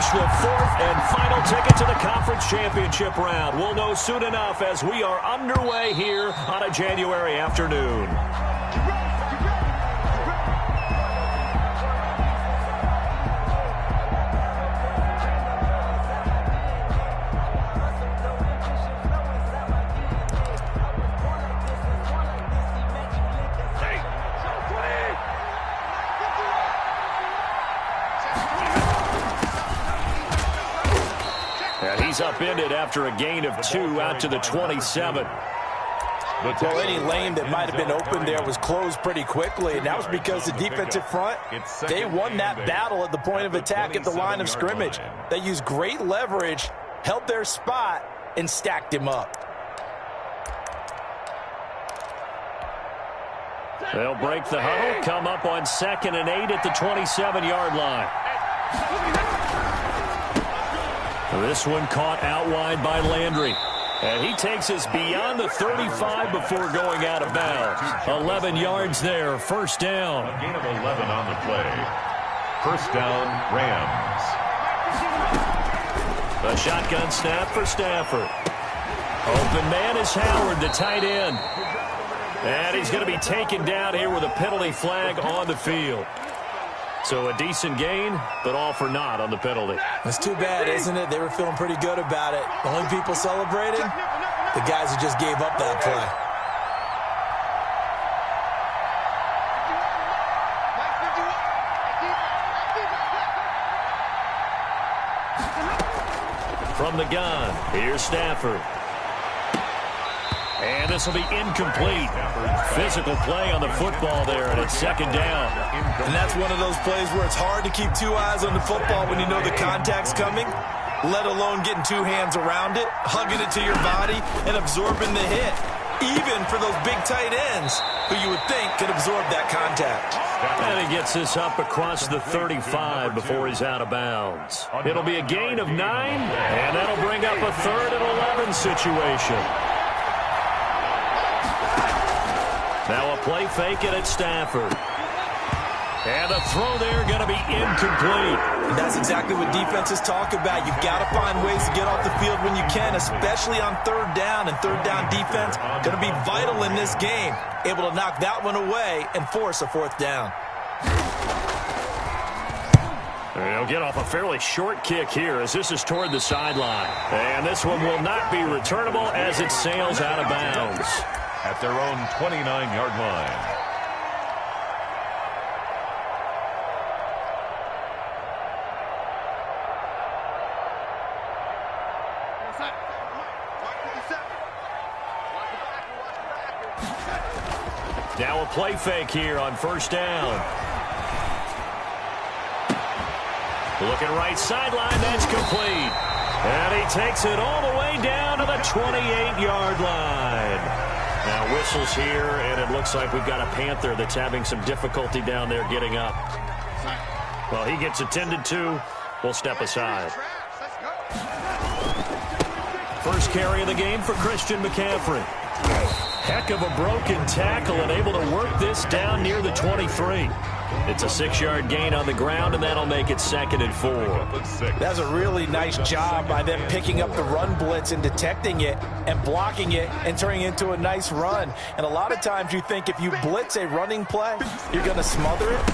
clinch the fourth and final ticket to the conference championship round. We'll know soon enough as we are underway here on a January afternoon. He's upended after a gain of 2 out to the 27. Well, any lane that might have been open there was closed pretty quickly, and that was because the defensive front, they won that battle at the point of attack at the line of scrimmage. They used great leverage, held their spot, and stacked him up. They'll break the huddle, come up on 2nd and 8 at the 27-yard line. This one caught out wide by Landry. And he takes us beyond the 35 before going out of bounds. 11 yards there, first down. A gain of 11 on the play. First down, Rams. A shotgun snap for Stafford. Open man is Howard, the tight end. And he's going to be taken down here with a penalty flag on the field. So a decent gain, but all for naught on the penalty. That's too bad, isn't it? They were feeling pretty good about it. The only people celebrating, the guys who just gave up that play. From the gun, here's Stafford. And this will be incomplete. Physical play on the football there, and it's second down. And that's one of those plays where it's hard to keep 2 eyes on the football when you know the contact's coming, let alone getting 2 hands around it, hugging it to your body, and absorbing the hit. Even for those big tight ends who you would think could absorb that contact. And he gets this up across the 35 before he's out of bounds. It'll be a gain of 9, and that'll bring up a 3rd and 11 situation. Now a play fake it at Stafford. And the throw there going to be incomplete. That's exactly what defenses talk about. You've got to find ways to get off the field when you can, especially on 3rd down. And 3rd down defense going to be vital in this game. Able to knock that one away and force a 4th down. They'll get off a fairly short kick here as this is toward the sideline. And this one will not be returnable as it sails out of bounds. At their own 29-yard line. Now a play fake here on 1st down. Looking right sideline, that's complete. And he takes it all the way down to the 28-yard line. Now whistles here, and it looks like we've got a Panther that's having some difficulty down there getting up. Well, he gets attended to. We'll step aside. First carry of the game for Christian McCaffrey. Heck of a broken tackle and able to work this down near the 23. It's a 6-yard gain on the ground, and that'll make it 2nd and 4. That's a really nice job by them picking up the run blitz and detecting it and blocking it and turning it into a nice run. And a lot of times you think if you blitz a running play, you're going to smother it.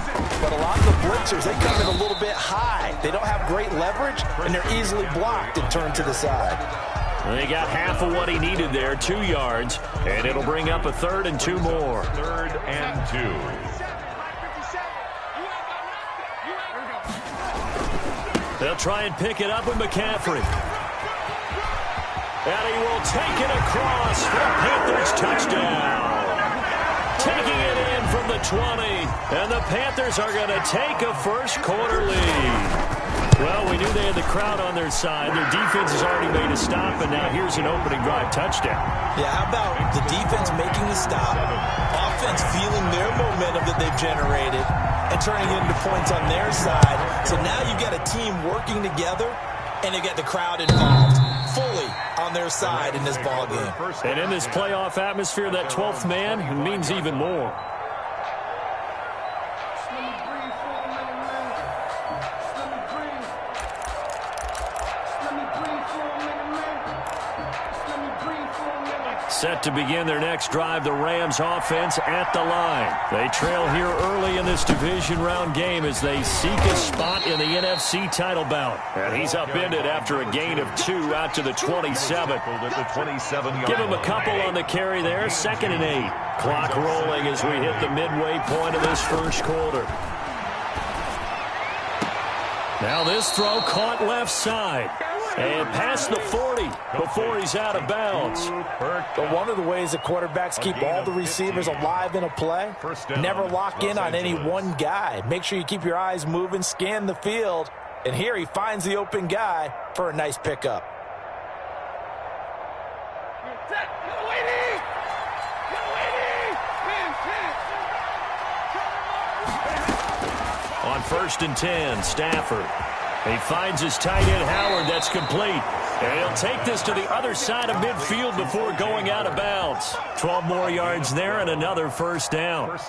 But a lot of the blitzers, they come in a little bit high. They don't have great leverage, and they're easily blocked and turned to the side. They got half of what he needed there, 2 yards, and it'll bring up a 3rd and 2 more. 3rd and 2. They'll try and pick it up with McCaffrey. And he will take it across for the Panthers touchdown. Taking it in from the 20. And the Panthers are going to take a first quarter lead. Well, we knew they had the crowd on their side. Their defense has already made a stop, and now here's an opening drive touchdown. Yeah, how about the defense making the stop, offense feeling their momentum that they've generated, and turning it into points on their side. So now you've got a team working together, and they get the crowd involved fully on their side in this ball game. And in this playoff atmosphere, that 12th man means even more. set to begin their next drive. The Rams offense at the line. They trail here early in this division round game as they seek a spot in the NFC title bout. And he's upended after a gain of 2 out to the 27. Give him a couple on the carry there. 2nd and 8. Clock rolling as we hit the midway point of this first quarter. Now this throw caught left side. And past the 40 before he's out of bounds. But one of the ways the quarterbacks keep all the receivers alive in a play, never lock in on any one guy. Make sure you keep your eyes moving, scan the field. And here he finds the open guy for a nice pickup. On 1st and 10, Stafford. He finds his tight end, Howard. That's complete. And he'll take this to the other side of midfield before going out of bounds. 12 more yards there and another first down.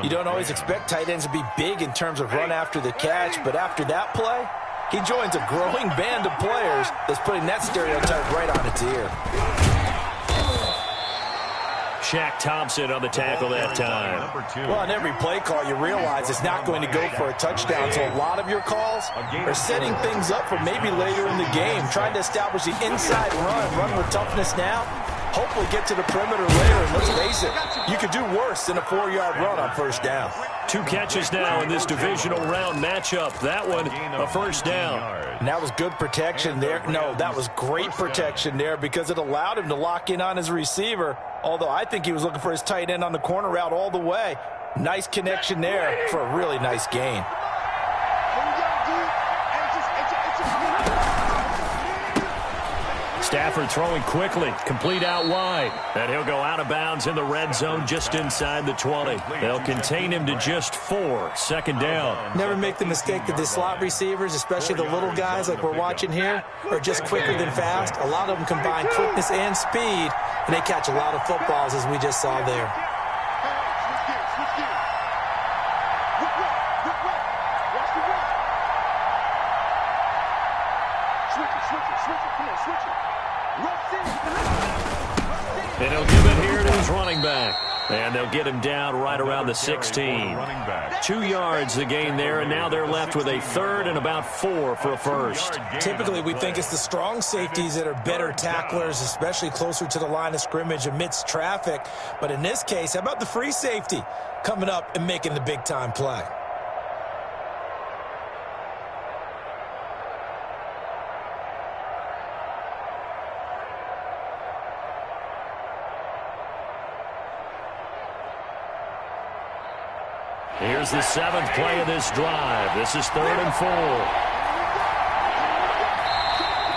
You don't always expect tight ends to be big in terms of run after the catch, but after that play, he joins a growing band of players that's putting that stereotype right on its ear. Shaq Thompson on the tackle that time. Well, on every play call, you realize it's not going to go for a touchdown, so a lot of your calls are setting things up for maybe later in the game, trying to establish the inside run with toughness now, hopefully get to the perimeter later, and let's face it, you could do worse than a 4-yard run on first down. 2 catches now in this divisional round matchup. That one, a first down. And that was good protection there. No, that was great protection there because it allowed him to lock in on his receiver, although I think he was looking for his tight end on the corner route all the way. Nice connection there for a really nice gain. Stafford throwing quickly, complete out wide. And he'll go out of bounds in the red zone just inside the 20. They'll contain him to just 4. 2nd down. Never make the mistake that the slot receivers, especially the little guys like we're watching here, are just quicker than fast. A lot of them combine quickness and speed, and they catch a lot of footballs as we just saw there. And he'll give it here to his running back. And they'll get him down right around the 16. 2 yards the gain there, and now they're left with a 3rd and about 4 for a first. Typically, we think it's the strong safeties that are better tacklers, especially closer to the line of scrimmage amidst traffic. But in this case, how about the free safety coming up and making the big-time play? Here's the 7th play of this drive. This is 3rd and 4.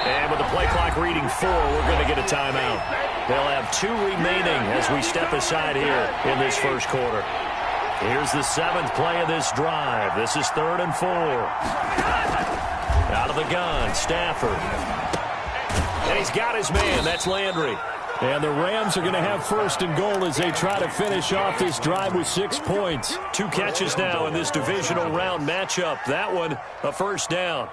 And with the play clock reading 4, we're going to get a timeout. They'll have 2 remaining as we step aside here in this first quarter. Here's the 7th play of this drive. This is 3rd and 4. Out of the gun, Stafford. And he's got his man. That's Landry. And the Rams are going to have 1st and goal as they try to finish off this drive with 6 points. 2 catches now in this divisional round matchup. That one, a first down.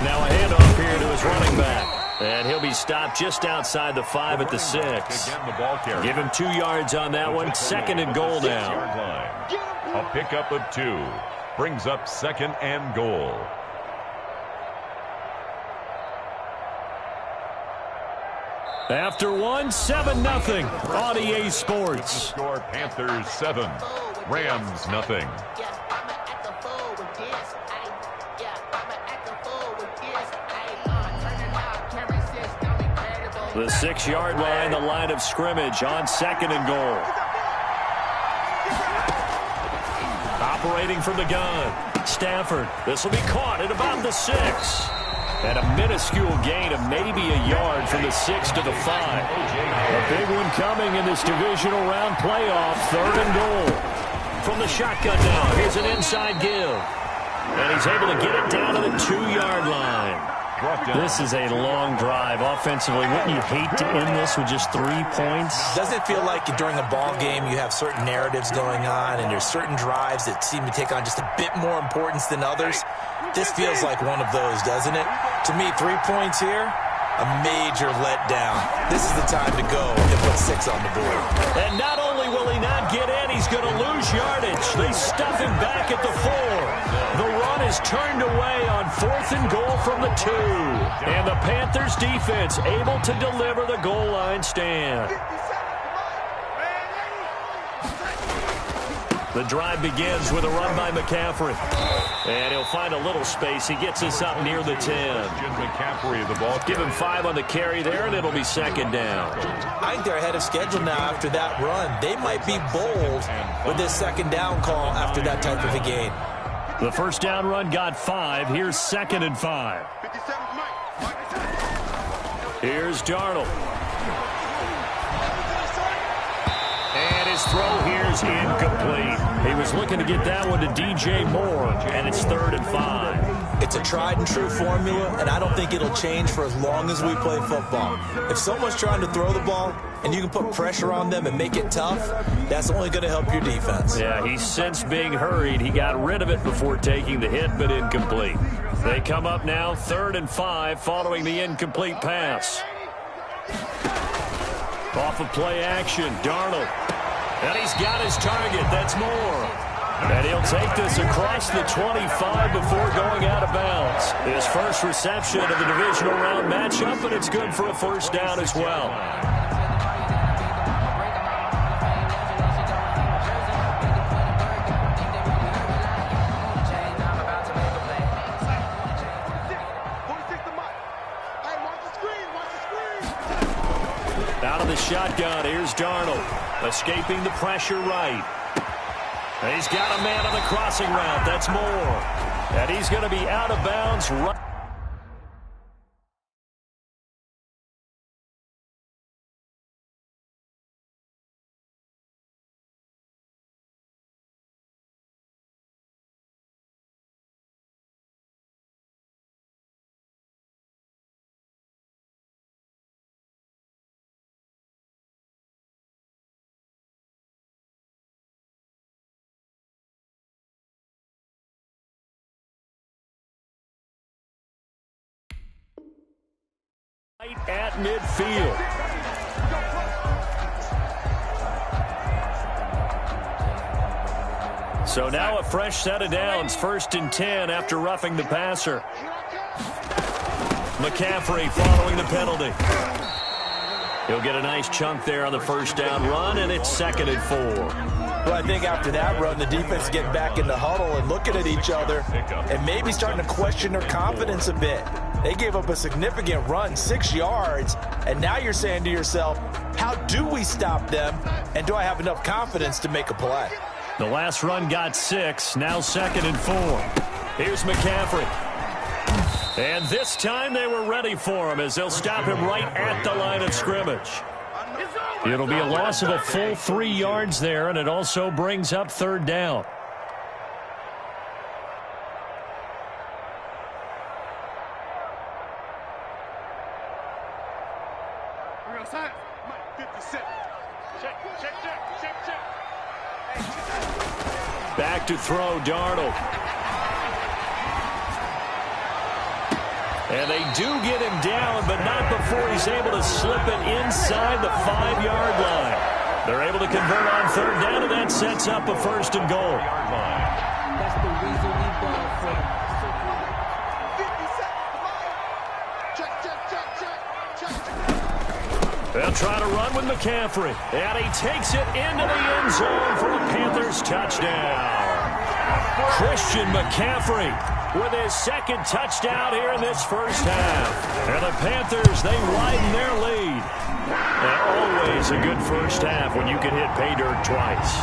Now a handoff here to his running back. And he'll be stopped just outside the 5 at the 6. Give him 2 yards on that one. 2nd and goal now. A pickup of 2. Brings up 2nd and goal. After 1, 7-0 on EA Sports. Score Panthers 7, Rams nothing. The 6-yard line, the line of scrimmage on 2nd and goal. Operating from the gun, Stafford. This will be caught at about the 6. And a minuscule gain of maybe a yard from the 6 to the 5. A big one coming in this divisional round playoff. 3rd and goal. From the shotgun now, here's an inside give. And he's able to get it down to the 2-yard line. This is a long drive offensively. Wouldn't you hate to end this with just 3 points? Doesn't it feel like during a ball game you have certain narratives going on and there's certain drives that seem to take on just a bit more importance than others? This feels like one of those, doesn't it? To me, 3 points here, a major letdown. This is the time to go and put 6 on the board. And not only will he not get in, he's going to lose yardage. They stuff him back at the 4. The run is turned away on 4th and goal from the 2. And the Panthers defense able to deliver the goal line stand. The drive begins with a run by McCaffrey. And he'll find a little space. He gets us up near the 10. McCaffrey, the ball. Give him 5 on the carry there, and it'll be 2nd down. I think they're ahead of schedule now after that run. They might be bold with this 2nd down call after that type of a gain. The first down run got 5. Here's 2nd and 5. Here's Darnold. And his throw here is incomplete. He was looking to get that one to DJ Moore, and it's 3rd and 5. It's a tried and true formula, and I don't think it'll change for as long as we play football. If someone's trying to throw the ball and you can put pressure on them and make it tough, that's only going to help your defense. Yeah, he's since being hurried. He got rid of it before taking the hit, but incomplete. They come up now 3rd and 5 following the incomplete pass. Off of play action, Darnold. And he's got his target. That's Moore. And he'll take this across the 25 before going out of bounds. His first reception of the divisional round matchup, and it's good for a first down as well. Out of the shotgun, here's Darnold. Escaping the pressure right. He's got a man on the crossing route. That's Moore. And he's going to be out of bounds right. At midfield. So now a fresh set of downs, 1st and 10 after roughing the passer. McCaffrey following the penalty. He'll get a nice chunk there on the first down run, and it's 2nd and 4. Well, I think after that run, the defense getting back in the huddle and looking at each other and maybe starting to question their confidence a bit. They gave up a significant run, 6 yards, and now you're saying to yourself, how do we stop them, and do I have enough confidence to make a play? The last run got 6, now 2nd and 4. Here's McCaffrey. And this time they were ready for him as they'll stop him right at the line of scrimmage. It'll be a loss of a full 3 yards there, and it also brings up 3rd down. Back to throw, Darnold. And they do get him down, but not before he's able to slip it inside the 5-yard line. They're able to convert on 3rd down, and that sets up a 1st and goal. That's the reason we ball for. They'll try to run with McCaffrey. And he takes it into the end zone for a Panthers touchdown. Christian McCaffrey with his 2nd touchdown here in this first half. And the Panthers, they widen their lead. And always a good first half when you can hit pay dirt twice.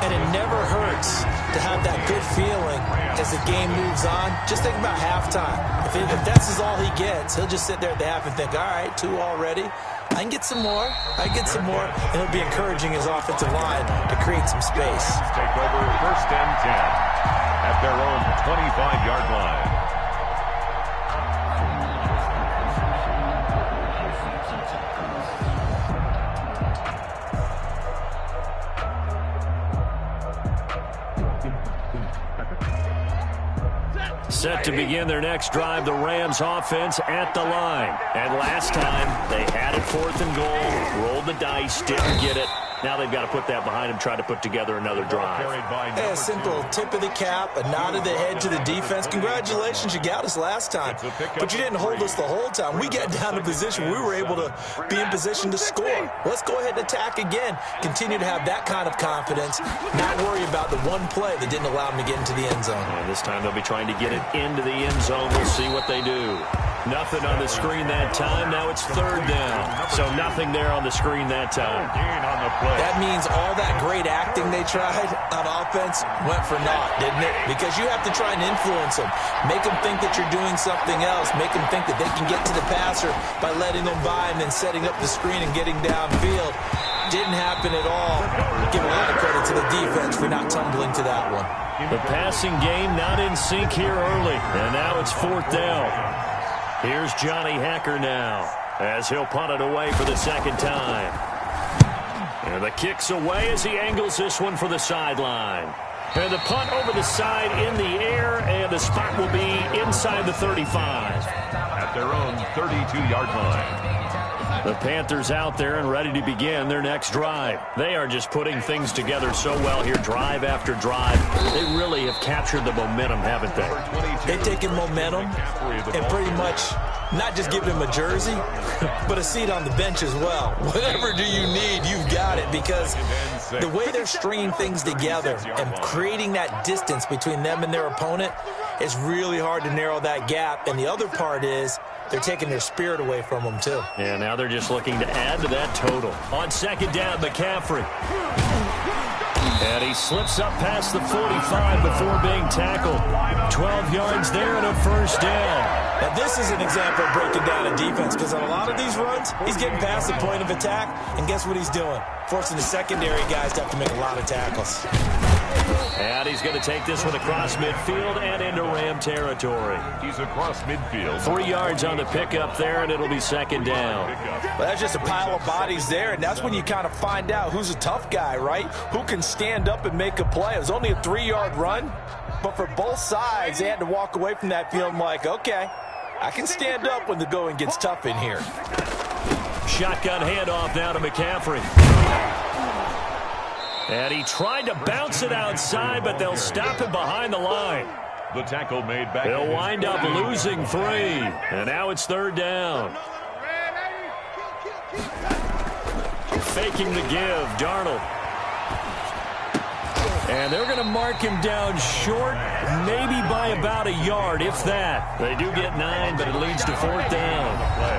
And it never hurts to have that good feeling as the game moves on. Just think about halftime. If that's all he gets, he'll just sit there at the half and think, all right, 2 already. I can get some more. I can get some more. And he'll be encouraging his offensive line to create some space. Take over 1st and 10 at their own 25-yard line. set to begin their next drive, the Rams offense at the line. And last time, they had it 4th and goal, rolled the dice, didn't get it. Now they've got to put that behind them, try to put together another drive. Hey, a simple tip of the cap, a nod of the head to the defense. Congratulations, you got us last time. But you didn't hold us the whole time. We got down to position. We were able to be in position to score. Let's go ahead and attack again. Continue to have that kind of confidence. Not worry about the one play that didn't allow them to get into the end zone. And this time they'll be trying to get it into the end zone. We'll see what they do. Nothing on the screen that time. Now it's 3rd down. So nothing there on the screen that time. That means all that great acting they tried on offense went for naught, didn't it? Because you have to try and influence them. Make them think that you're doing something else. Make them think that they can get to the passer by letting them by and then setting up the screen and getting downfield. Didn't happen at all. Give a lot of credit to the defense for not tumbling to that one. The passing game not in sync here early. And now it's 4th down. Here's Johnny Hacker now as he'll punt it away for the 2nd time. And the kick's away as he angles this one for the sideline. And the punt over the side in the air, and the spot will be inside the 35. At their own 32-yard line. The Panthers out there and ready to begin their next drive. They are just putting things together so well here, drive after drive. They really have captured the momentum, haven't they? They've taken momentum and pretty much not just given him a jersey, but a seat on the bench as well. Whatever do you need, you've got it, because the way they're stringing things together and creating that distance between them and their opponent is really hard to narrow that gap. And the other part is they're taking their spirit away from them, too. Yeah, now they're just looking to add to that total. On 2nd down, McCaffrey. And he slips up past the 45 before being tackled. 12 yards there and a 1st down. Now, this is an example of breaking down a defense, because on a lot of these runs, he's getting past the point of attack, and guess what he's doing? Forcing the secondary guys to have to make a lot of tackles. And he's going to take this one across midfield and into Ram territory. He's across midfield. 3 yards on the pickup there, and it'll be 2nd down. Well, that's just a pile of bodies there, and that's when you kind of find out who's a tough guy, right? Who can stand up and make a play. It was only a 3-yard run, but for both sides, they had to walk away from that field like, okay, I can stand up when the going gets tough in here. Shotgun handoff now to McCaffrey. And he tried to bounce it outside, but they'll stop him behind the line. The tackle made back. They'll wind up losing 3. And now it's 3rd down. Faking the give, Darnold. And they're going to mark him down short, maybe by about a yard, if that. They do get 9, but it leads to 4th down.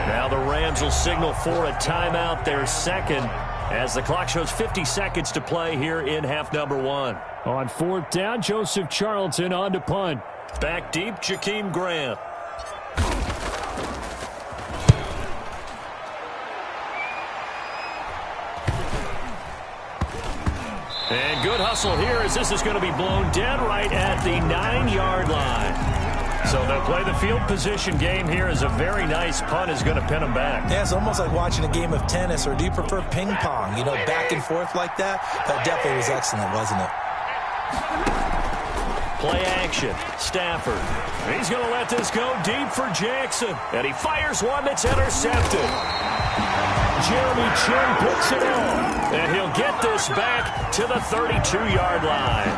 Now the Rams will signal for a timeout, their 2nd, as the clock shows 50 seconds to play here in half number 1. On 4th down, Joseph Charlton on to punt. Back deep, Jakeem Grant. And good hustle here as this is going to be blown dead right at the 9-yard line. So they'll play the field position game here as a very nice punt is going to pin them back. Yeah, it's almost like watching a game of tennis, or do you prefer ping pong? You know, back and forth like that? That definitely was excellent, wasn't it? Play action. Stafford. He's going to let this go deep for Jackson. And he fires one that's intercepted. Jeremy Chin puts it on. And he'll get this back to the 32-yard line.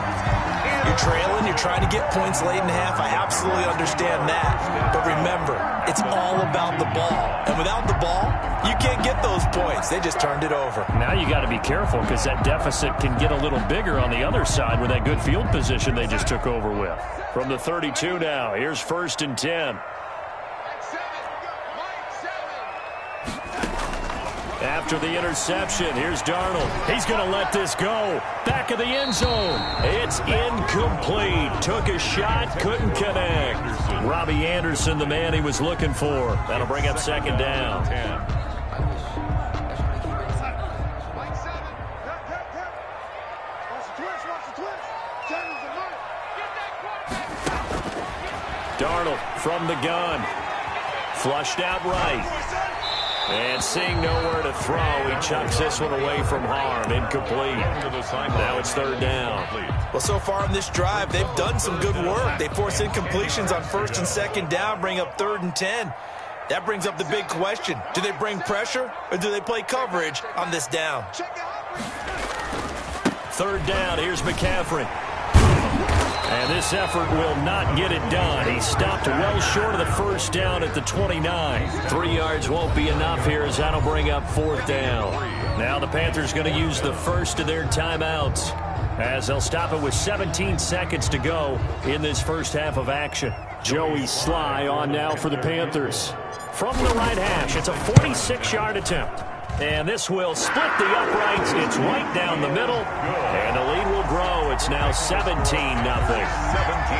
You're trailing, you're trying to get points late in the half. I absolutely understand that. But remember, it's all about the ball. And without the ball, you can't get those points. They just turned it over. Now you got to be careful, because that deficit can get a little bigger on the other side with that good field position they just took over with. From the 32 now, here's 1st and 10. After the interception, here's Darnold. He's going to let this go. Back of the end zone. It's incomplete. Took a shot, couldn't connect. Robbie Anderson, the man he was looking for. That'll bring up 2nd down. Darnold from the gun. Flushed out right. And seeing nowhere to throw, he chucks this one away from harm. Incomplete. Now it's third down. Well, so far in this drive, they've done some good work. They force incompletions on first and second down, bring up 3rd and 10. That brings up the big question. Do they bring pressure or do they play coverage on this down? Third down, here's McCaffrey. And this effort will not get it done. He stopped well short of the first down at the 29. 3 yards won't be enough here as that'll bring up 4th down. Now the Panthers going to use the first of their timeouts as they'll stop it with 17 seconds to go in this first half of action. Joey Sly on now for the Panthers. From the right hash, it's a 46-yard attempt. And this will split the uprights. It's right down the middle. And the lead will grow. It's now 17-0.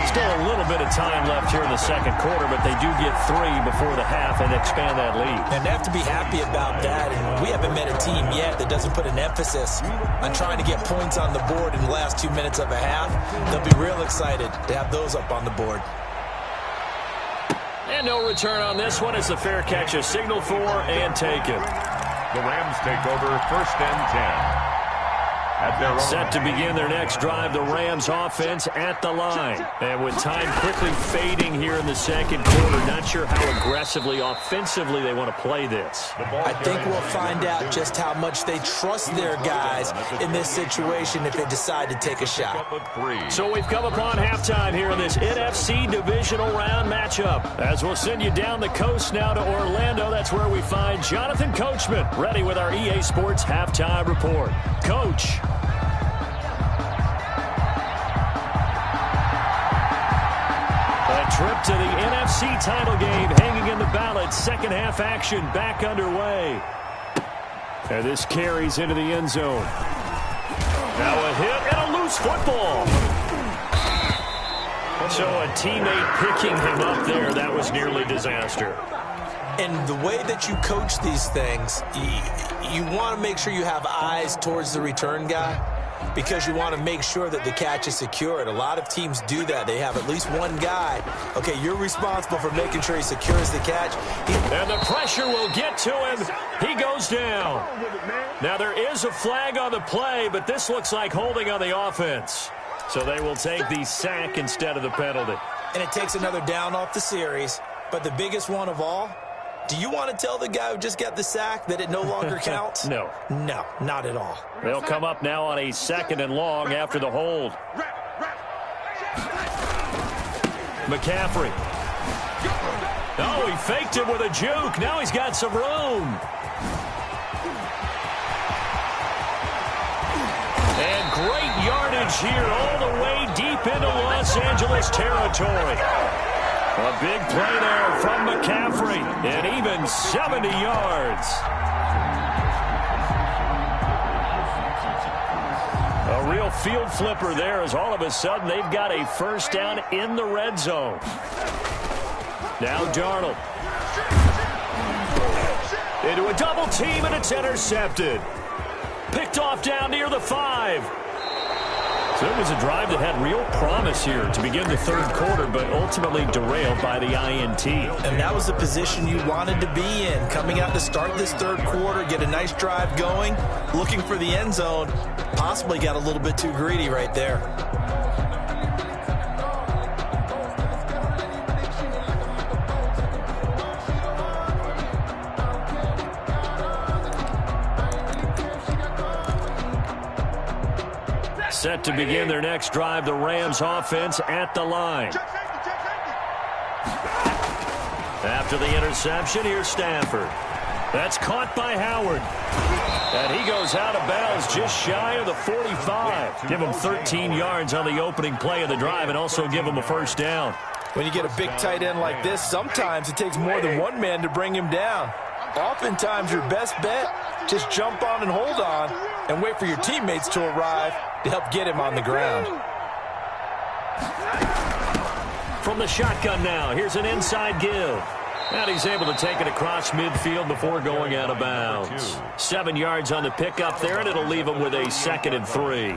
Still a little bit of time left here in the second quarter, but they do get 3 before the half and expand that lead. And they have to be happy about that. And we haven't met a team yet that doesn't put an emphasis on trying to get points on the board in the last 2 minutes of a half. They'll be real excited to have those up on the board. And no return on this one as the fair catch is signaled for and taken. The Rams take over 1st and 10. At their own Set to begin their next drive, the Rams offense at the line. And with time quickly fading here in the second quarter, not sure how aggressively, offensively they want to play this. I think we'll find out just how much they trust their guys in this situation if they decide to take a shot. So we've come upon halftime here in this NFC divisional round matchup. As we'll send you down the coast now to Orlando, that's where we find Jonathan Coachman ready with our EA Sports halftime report. Coach. A trip to the NFC title game hanging in the balance. Second half action back underway. And this carries into the end zone. Now a hit and a loose football. So a teammate picking him up there, that was nearly disaster. And the way that you coach these things, you want to make sure you have eyes towards the return guy because you want to make sure that the catch is secured. A lot of teams do that. They have at least one guy. Okay, you're responsible for making sure he secures the catch. And the pressure will get to him. He goes down. Now there is a flag on the play, but this looks like holding on the offense. So they will take the sack instead of the penalty. And it takes another down off the series. But the biggest one of all, do you want to tell the guy who just got the sack that it no longer counts? No. No, not at all. They'll come up now on a 2nd and long after the hold. McCaffrey. Oh, he faked it with a juke. Now he's got some room. And great yardage here all the way deep into Los Angeles territory. A big play there from McCaffrey, and even 70 yards. A real field flipper there as all of a sudden they've got a first down in the red zone. Now Darnold. Into a double team, and it's intercepted. Picked off down near the 5. So it was a drive that had real promise here to begin the third quarter, but ultimately derailed by the INT. And that was the position you wanted to be in. Coming out to start this third quarter, get a nice drive going, looking for the end zone. Possibly got a little bit too greedy right there. Set to begin their next drive, the Rams offense at the line. After the interception, here's Stafford. That's caught by Howard. And he goes out of bounds just shy of the 45. Give him 13 yards on the opening play of the drive and also give him a first down. When you get a big tight end like this, sometimes it takes more than one man to bring him down. Oftentimes, your best bet, just jump on and hold on and wait for your teammates to arrive to help get him on the ground. From the shotgun now, here's an inside give. And he's able to take it across midfield before going out of bounds. 7 yards on the pickup there, and it'll leave him with a 2nd and 3.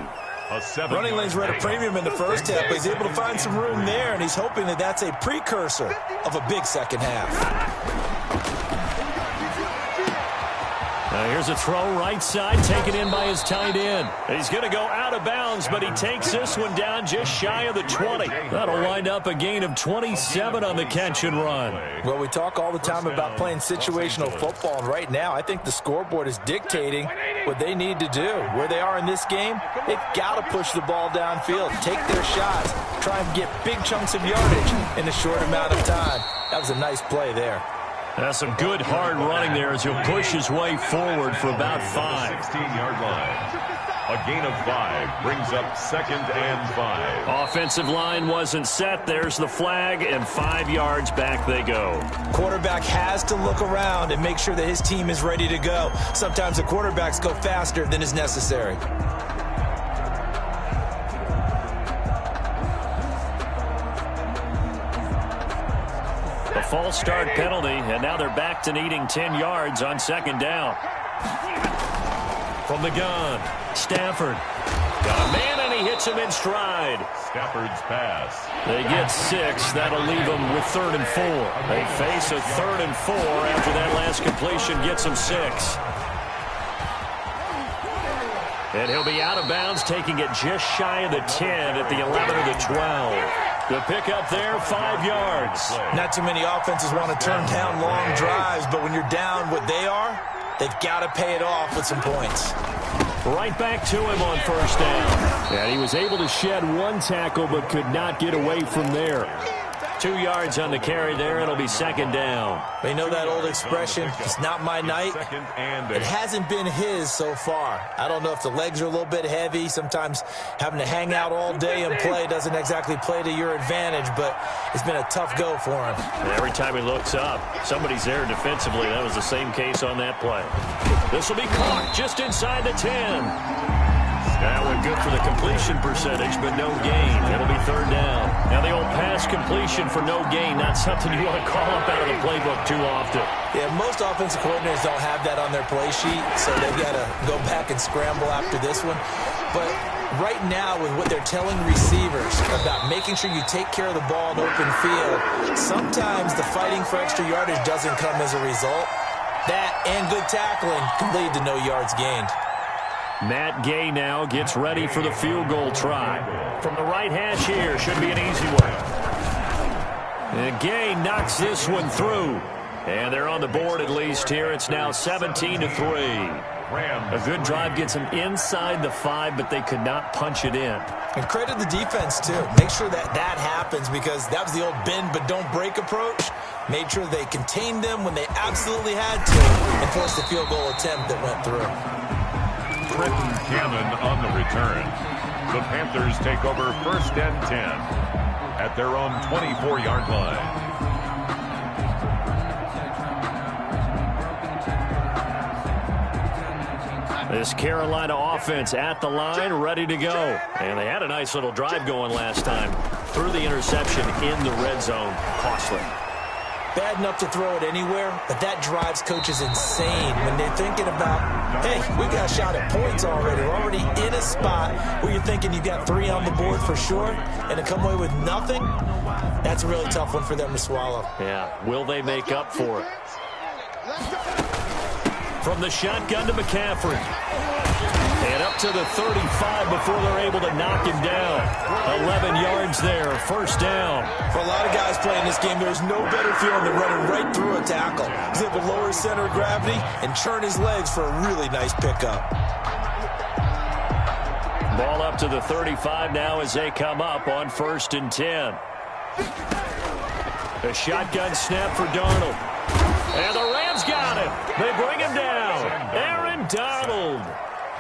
Running lanes were at a premium in the first half, but he's able to find some room there, and he's hoping that that's a precursor of a big second half. Here's a throw right side, taken in by his tight end. He's going to go out of bounds, but he takes this one down just shy of the 20. That'll wind up a gain of 27 on the catch and run. Well, we talk all the time about playing situational football, and right now I think the scoreboard is dictating what they need to do. Where they are in this game, they've got to push the ball downfield, take their shots, try and get big chunks of yardage in a short amount of time. That was a nice play there. That's some good hard running there as he'll push his way forward for about 5. 16-yard line. A gain of 5 brings up 2nd and 5. Offensive line wasn't set. There's the flag, and 5 yards back they go. Quarterback has to look around and make sure that his team is ready to go. Sometimes the quarterbacks go faster than is necessary. A false start penalty, and now they're back to needing 10 yards on 2nd down. From the gun, Stafford. Got a man, and he hits him in stride. Stafford's pass. They get 6. That'll leave them with 3rd and 4. They face a 3rd and 4 after that last completion gets them 6. And he'll be out of bounds, taking it just shy of the 10 at the 11 of the 12. The pickup there, 5 yards. Not too many offenses want to turn down long drives, but when you're down what they are, they've got to pay it off with some points. Right back to him on 1st down. And he was able to shed 1 tackle but could not get away from there. 2 yards on the carry there. It'll be 2nd down. You know that old expression, it's not my night. It hasn't been his so far. I don't know if the legs are a little bit heavy. Sometimes having to hang out all day and play doesn't exactly play to your advantage, but it's been a tough go for him. And every time he looks up, somebody's there defensively. That was the same case on that play. This will be caught just inside the 10. That went good for the completion percentage, but no gain. It'll be 3rd down. Now, the old pass completion for no gain, not something you want to call up out of the playbook too often. Yeah, most offensive coordinators don't have that on their play sheet, so they've got to go back and scramble after this one. But right now, with what they're telling receivers about making sure you take care of the ball in open field, sometimes the fighting for extra yardage doesn't come as a result. That and good tackling can lead to no yards gained. Matt Gay now gets ready for the field goal try. From the right hash here, should be an easy one. And Gay knocks this one through. And they're on the board at least here. It's now 17-3. A good drive gets them inside the 5, but they could not punch it in. And credit the defense, too. Make sure that that happens because that was the old bend but don't break approach. Made sure they contained them when they absolutely had to and forced the field goal attempt that went through. Trenton Cannon on the return. The Panthers take over 1st and 10 at their own 24-yard line. This Carolina offense at the line, ready to go. And they had a nice little drive going last time. Threw the interception in the red zone. Costly. Bad enough to throw it anywhere, but that drives coaches insane when they're thinking about, hey, we got a shot at points already. We're already in a spot where you're thinking you got 3 on the board for sure, and to come away with nothing, that's a really tough one for them to swallow. Yeah, will they make up for it? From the shotgun to McCaffrey. And up to the 35 before they're able to knock him down. 11 yards there, 1st down. For a lot of guys playing this game, there's no better feeling than running right through a tackle. He's able to lower his center of gravity and churn his legs for a really nice pickup. Ball up to the 35 now as they come up on 1st and 10. A shotgun snap for Darnold. And the Rams got him. They bring him down. Aaron Donald.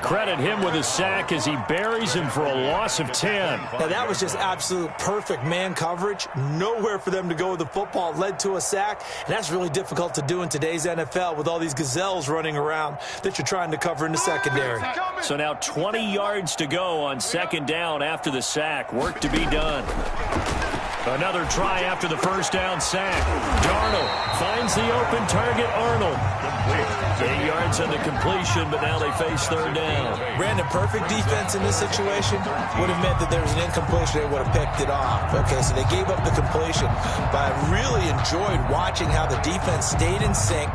Credit him with a sack as he buries him for a loss of 10. Now, that was just absolute perfect man coverage. Nowhere for them to go with the football. Led to a sack, and that's really difficult to do in today's NFL with all these gazelles running around that you're trying to cover in the secondary. So now 20 yards to go on 2nd down after the sack. Work to be done. Another try after the first down sack. Darnold finds the open target, Arnold. 8 yards on the completion, but now they face third down. Brandon, perfect defense in this situation would have meant that there was an incompletion. They would have picked it off. Okay, so they gave up the completion. But I really enjoyed watching how the defense stayed in sync,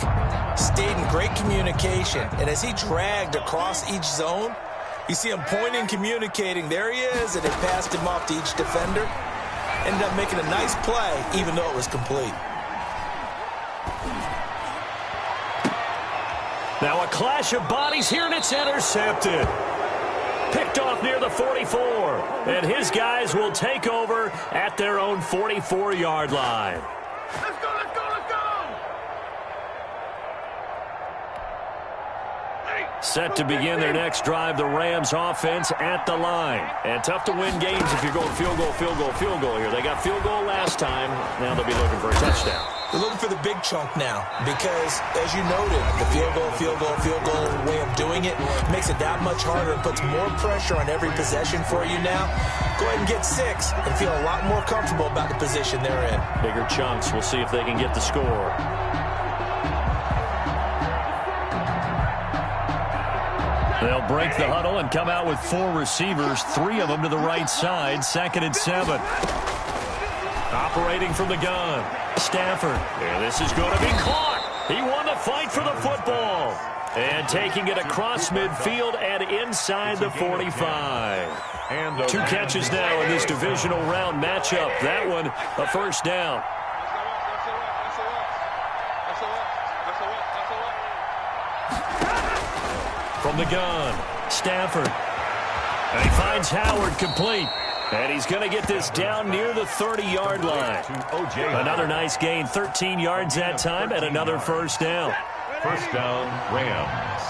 stayed in great communication. And as he dragged across each zone, you see him pointing, communicating. There he is, and they passed him off to each defender. Ended up making a nice play, even though it was complete. Now a clash of bodies here, and it's intercepted. Picked off near the 44. And his guys will take over at their own 44-yard line. Let's go, let's go, let's go! Set to begin their next drive, the Rams offense at the line. And tough to win games if you're going field goal, field goal, field goal here. They got field goal last time. Now they'll be looking for a touchdown. They're looking for the big chunk now because, as you noted, the field goal way of doing it makes it that much harder and puts more pressure on every possession for you now. Go ahead and get 6 and feel a lot more comfortable about the position they're in. Bigger chunks. We'll see if they can get the score. They'll break the huddle and come out with 4 receivers, 3 of them to the right side, 2nd and 7. Operating from the gun, Stafford. And this is going to be caught. He won the fight for the football. And taking it across midfield and inside the 45. And 2 catches now in this divisional round matchup. That one, a first down. From the gun, Stafford. And he finds Howard complete. And he's going to get this down near the 30-yard line. Another nice gain, 13 yards that time, and another first down. First down, Rams.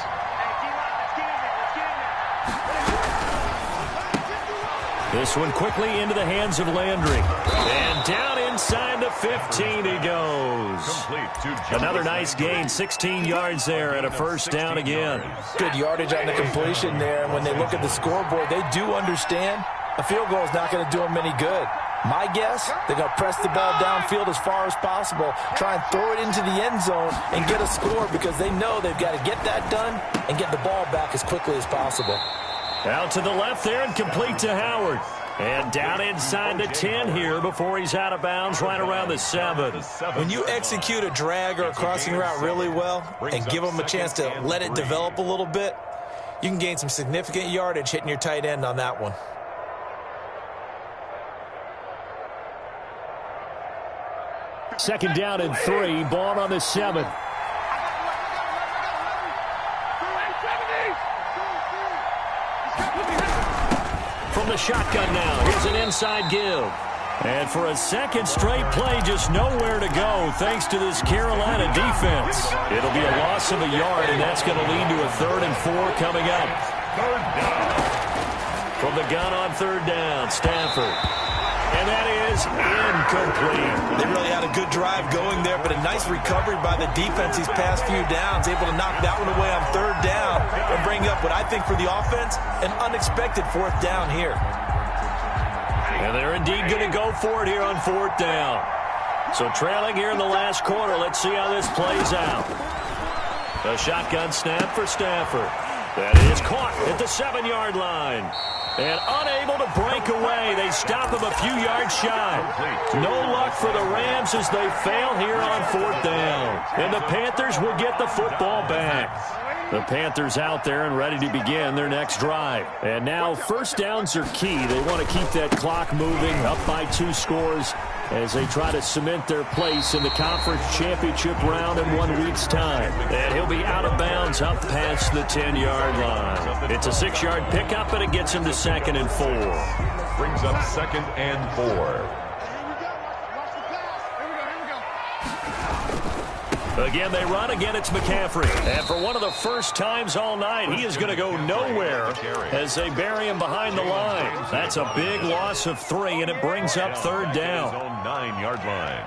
This one quickly into the hands of Landry. And down inside the 15 he goes. Another nice gain, 16 yards there, and a first down again. Good yardage on the completion there. And when they look at the scoreboard, they do understand a field goal is not going to do them any good. My guess, they're going to press the ball downfield as far as possible, try and throw it into the end zone and get a score because they know they've got to get that done and get the ball back as quickly as possible. Out to the left there and complete to Howard. And down inside the 10 here before he's out of bounds right around the 7. When you execute a drag or a crossing route really well and give them a chance to let it develop a little bit, you can gain some significant yardage hitting your tight end on that one. Second down and 3, ball on the 7. From the shotgun now, here's an inside give. And for a second straight play, just nowhere to go thanks to this Carolina defense. It'll be a loss of a yard, and that's going to lead to a 3rd and 4 coming up. Third down. From the gun on 3rd down, Stafford. And that is incomplete. They really had a good drive going there, but a nice recovery by the defense these past few downs, able to knock that one away on 3rd down and bring up what I think for the offense, an unexpected 4th down here. And they're indeed going to go for it here on 4th down. So trailing here in the last quarter, let's see how this plays out. A shotgun snap for Stafford. That is caught at the 7-yard line. And unable to break away. They stop him a few yards shy. No luck for the Rams as they fail here on 4th down. And the Panthers will get the football back. The Panthers out there and ready to begin their next drive. And now first downs are key. They want to keep that clock moving, up by 2 scores as they try to cement their place in the conference championship round in 1 week's time. And he'll be out of bounds up past the 10-yard line. It's a 6-yard pickup, and it gets him to 2nd and 4. Brings up 2nd and 4. Again, they run. Again, it's McCaffrey. And for one of the first times all night, he is going to go nowhere as they bury him behind the line. That's a big loss of 3, and it brings up 3rd down. His own 9-yard line.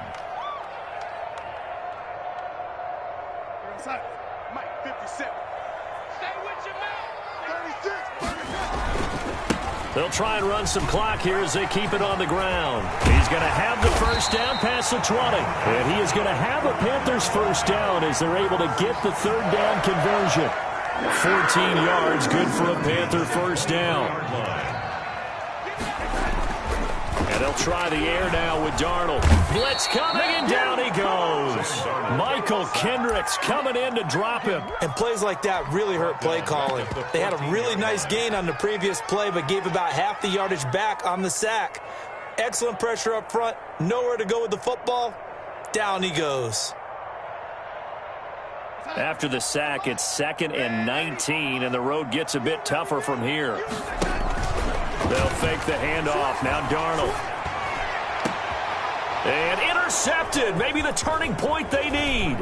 They'll try and run some clock here as they keep it on the ground. He's going to have the first down past the 20. And he is going to have a Panthers first down as they're able to get the third down conversion. 14 yards, good for a Panther first down. And they'll try the air now with Darnold. Blitz coming, and down he goes. Michael Kendricks coming in to drop him. And plays like that really hurt play calling. They had a really nice gain on the previous play, but gave about half the yardage back on the sack. Excellent pressure up front. Nowhere to go with the football. Down he goes. After the sack, it's 2nd and 19, and the road gets a bit tougher from here. They'll fake the handoff. Now Darnold. And intercepted. Maybe the turning point they need.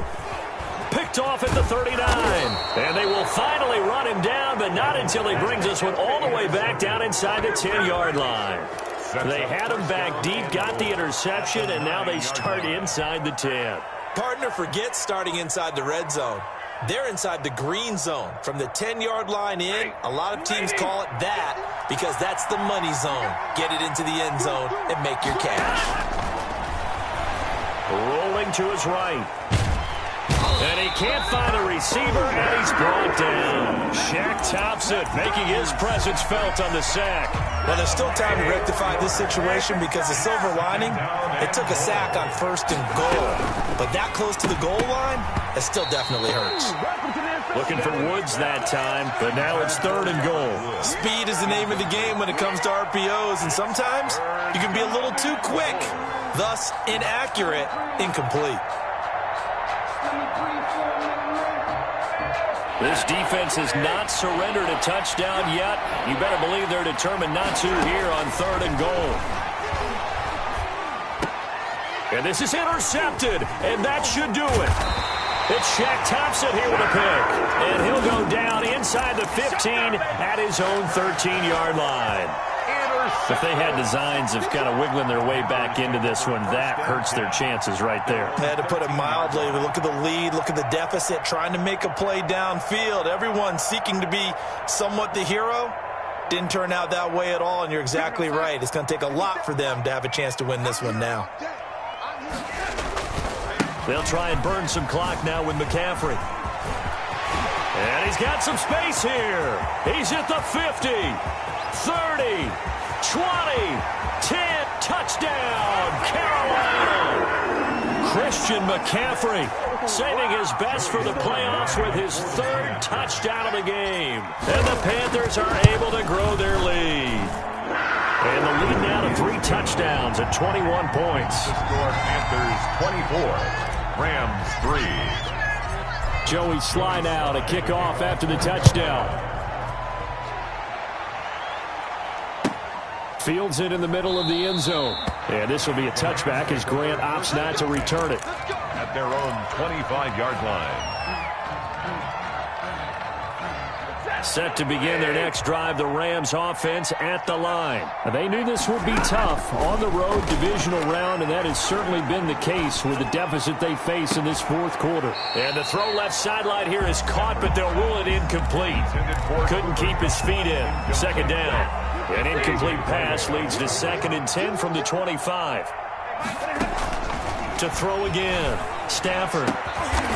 Picked off at the 39. And they will finally run him down, but not until he brings this one all the way back down inside the 10-yard line. They had him back deep, got the interception, and now they start inside the 10. Partner forgets starting inside the red zone. They're inside the green zone. From the 10-yard line in, a lot of teams call it that because that's the money zone. Get it into the end zone and make your cash. Rolling to his right. And he can't find a receiver, and he's brought down. Shaq Thompson making his presence felt on the sack. Well, there's still time to rectify this situation because the silver lining, it took a sack on 1st and goal. But that close to the goal line, it still definitely hurts. Looking for Woods that time, but now it's 3rd and goal. Speed is the name of the game when it comes to RPOs, and sometimes you can be a little too quick, thus inaccurate, incomplete. This defense has not surrendered a touchdown yet. You better believe they're determined not to here on 3rd and goal. And this is intercepted, and that should do it. It's Shaq Thompson here with a pick. And he'll go down inside the 15 at his own 13-yard line. If they had designs of kind of wiggling their way back into this one, that hurts their chances right there. I had to put it mildly. Look at the lead, look at the deficit, trying to make a play downfield. Everyone seeking to be somewhat the hero. Didn't turn out that way at all, and you're exactly right. It's going to take a lot for them to have a chance to win this one now. They'll try and burn some clock now with McCaffrey. And he's got some space here. He's at the 50, 30, 20, 10, touchdown, Carolina. Christian McCaffrey saving his best for the playoffs with his 3rd touchdown of the game. And the Panthers are able to grow their lead. And the lead now to 3 touchdowns at 21 points. The score, Panthers 24, Rams 3. Joey Sly now to kick off after the touchdown. Fields it in the middle of the end zone. And this will be a touchback as Grant opts not to return it. At their own 25-yard line. Set to begin their next drive, the Rams offense at the line. They knew this would be tough on the road divisional round, and that has certainly been the case with the deficit they face in this 4th quarter. And the throw left sideline here is caught, but they'll rule it incomplete. Couldn't keep his feet in. 2nd down. An incomplete pass leads to 2nd and 10 from the 25. To throw again, Stafford.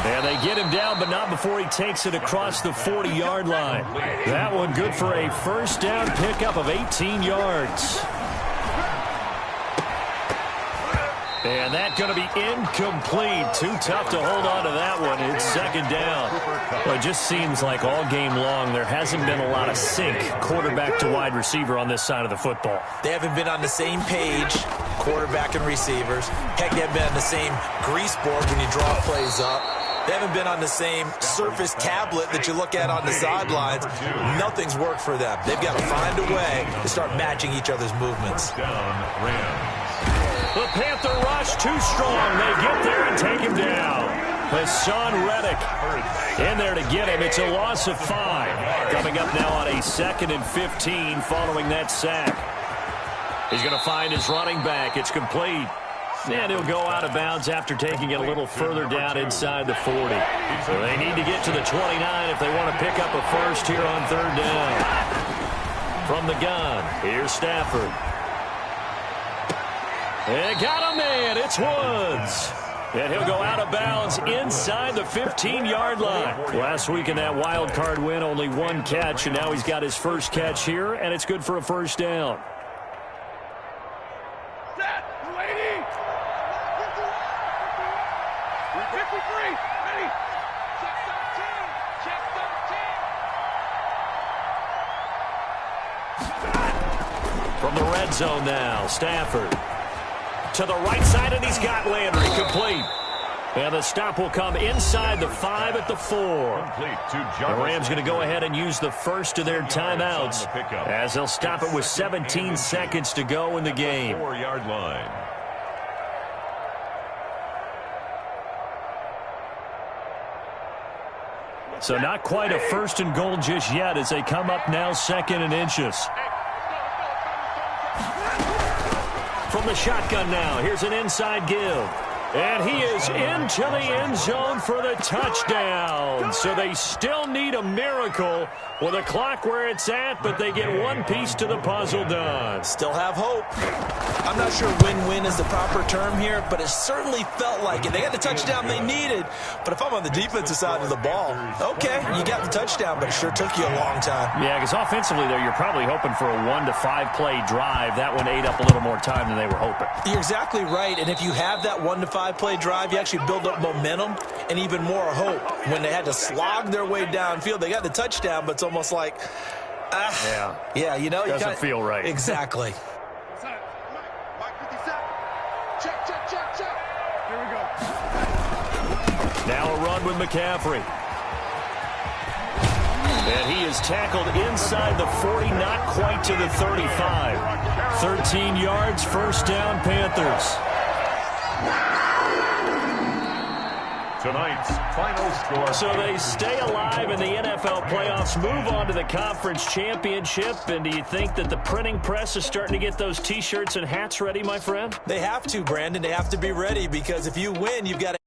And they get him down, but not before he takes it across the 40-yard line. That one good for a first down pickup of 18 yards. And that's going to be incomplete. Too tough to hold on to that one. It's 2nd down. Well, it just seems like all game long there hasn't been a lot of sync quarterback to wide receiver on this side of the football. They haven't been on the same page, quarterback and receivers. Heck, they haven't been on the same grease board when you draw plays up. They haven't been on the same surface tablet that you look at on the sidelines. Nothing's worked for them. They've got to find a way to start matching each other's movements. The Panther rush too strong. They get there and take him down. Hassan Reddick in there to get him. It's a loss of 5. Coming up now on a 2nd and 15 following that sack. He's going to find his running back. It's complete. And he'll go out of bounds after taking it a little further down inside the 40. So they need to get to the 29 if they want to pick up a first here on 3rd down. From the gun, here's Stafford. And got a man. It's Woods. And he'll go out of bounds inside the 15-yard line. Last week in that wild card win, only one catch, and now he's got his first catch here, and it's good for a first down. Set. Lady. 53. Ready. Check 13. Check 13. From the red zone now, Stafford. To the right side, and he's got Landry complete. And the stop will come inside the 5 at the 4. The Rams going to go ahead and use the first of their timeouts as they'll stop it with 17 seconds to go in the game. 4-yard line. So not quite a first and goal just yet as they come up now 2nd and inches. From the shotgun now, here's an inside give. And he is into the end zone for the touchdown. So they still need a miracle with a clock where it's at, but they get one piece to the puzzle done. Still have hope. I'm not sure win-win is the proper term here, but it certainly felt like it. They got the touchdown they needed, but if I'm on the defensive side of the ball, okay, you got the touchdown, but it sure took you a long time. Yeah, because offensively there, you're probably hoping for a 1 to 5 play drive. That one ate up a little more time than they were hoping. You're exactly right, and if you have that 1 to 5 play drive, you actually build up momentum and even more hope. When they had to slog their way downfield, they got the touchdown, but it's almost like, yeah, you know, doesn't feel right. Exactly. Mike 57. Check. Here we go. Now a run with McCaffrey. And he is tackled inside the 40, not quite to the 35. 13 yards, first down, Panthers. Tonight's final score. So they stay alive in the NFL playoffs, move on to the conference championship. And do you think that the printing press is starting to get those T-shirts and hats ready, my friend? They have to, Brandon. They have to be ready because if you win, you've got to